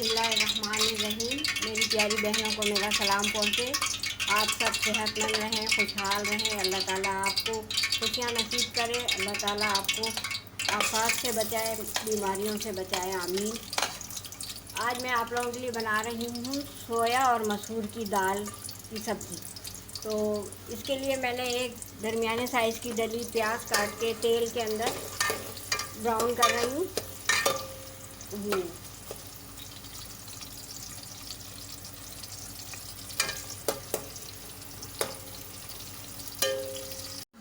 बिस्मिल्लाहिर्रहमानिर्रहीम। मेरी प्यारी बहनों को मेरा सलाम पहुँचे। आप सब सेहतमंद रहें, खुशहाल रहें। अल्लाह ताला आपको खुशियाँ नसीब करे। अल्लाह ताला आपको आफात से बचाए, बीमारियों से बचाए, आमीन। आज मैं आप लोगों के लिए बना रही हूँ सोया और मसूर की दाल की सब्ज़ी। तो इसके लिए मैंने एक दरमियाने साइज़ की डली प्याज काट के तेल के अंदर ब्राउन कर रही हूँ।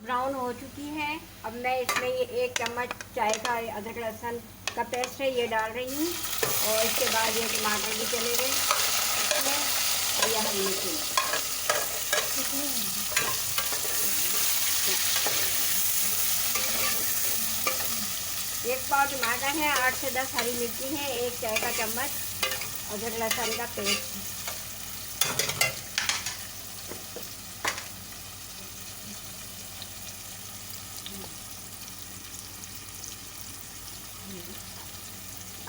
ब्राउन हो चुकी है। अब मैं इसमें ये 1 चम्मच चाय का अदरक लहसुन का पेस्ट है ये डाल रही हूँ, और इसके बाद ये टमाटर भी चले गए इसमें, और यह हरी मिर्ची। 1 पाव टमाटर है, 8 से 10 हरी मिर्ची है, 1 चाय का चम्मच अदरक लहसुन का पेस्ट है।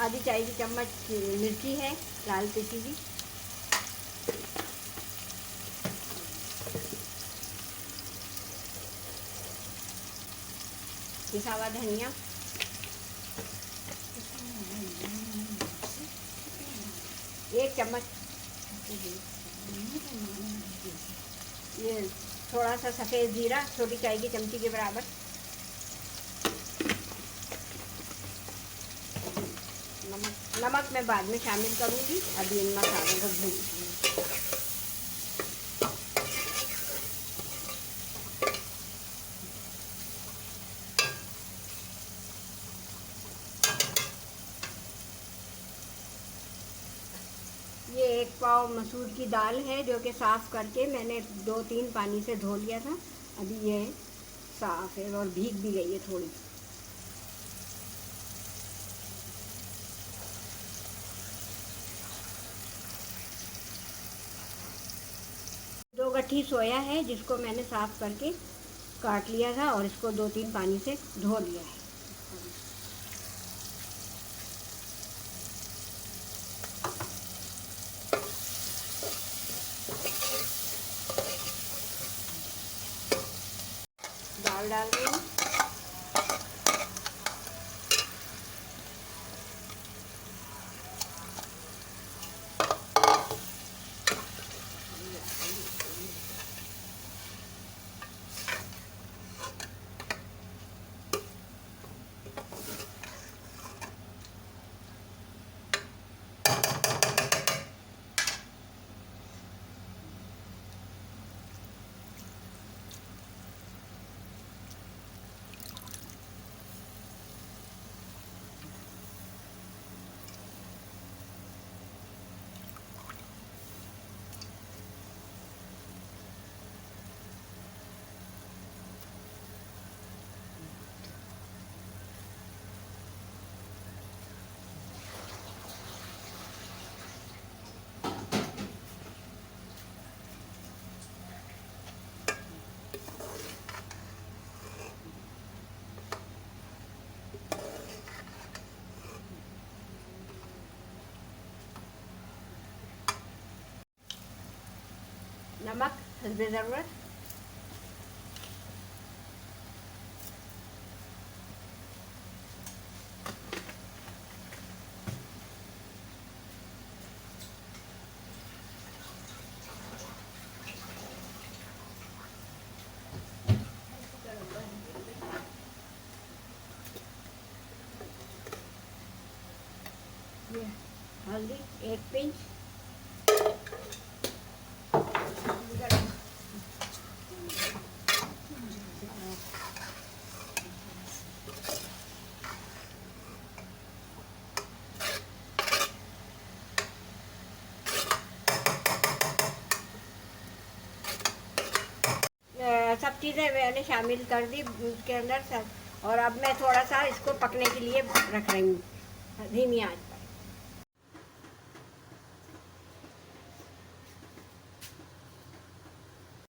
आधी चाय की चम्मच मिर्ची है लाल पिसी हुई। पिसा हुआ धनिया, एक चम्मच ये थोड़ा सा सफ़ेद जीरा, छोटी चाय की चमची के बराबर। नमक मैं बाद में शामिल करूंगी, अभी इन मसालों को भूनूंगी। ये 1 पाव मसूर की दाल है जो कि साफ़ करके मैंने 2-3 पानी से धो लिया था। अभी ये साफ़ है और भीग भी गई है थोड़ी। दो गट्ठी सोया है जिसको मैंने साफ़ करके काट लिया था और इसको 2-3 पानी से धो लिया है। दाल डाल रही हूँ। नमक हस्बे ज़रूरत। ये हल्दी 1 पिंच। सब चीज़ें मैंने शामिल कर दी उसके अंदर सब, और अब मैं थोड़ा सा इसको पकने के लिए रख रही हूँ धीमी आंच।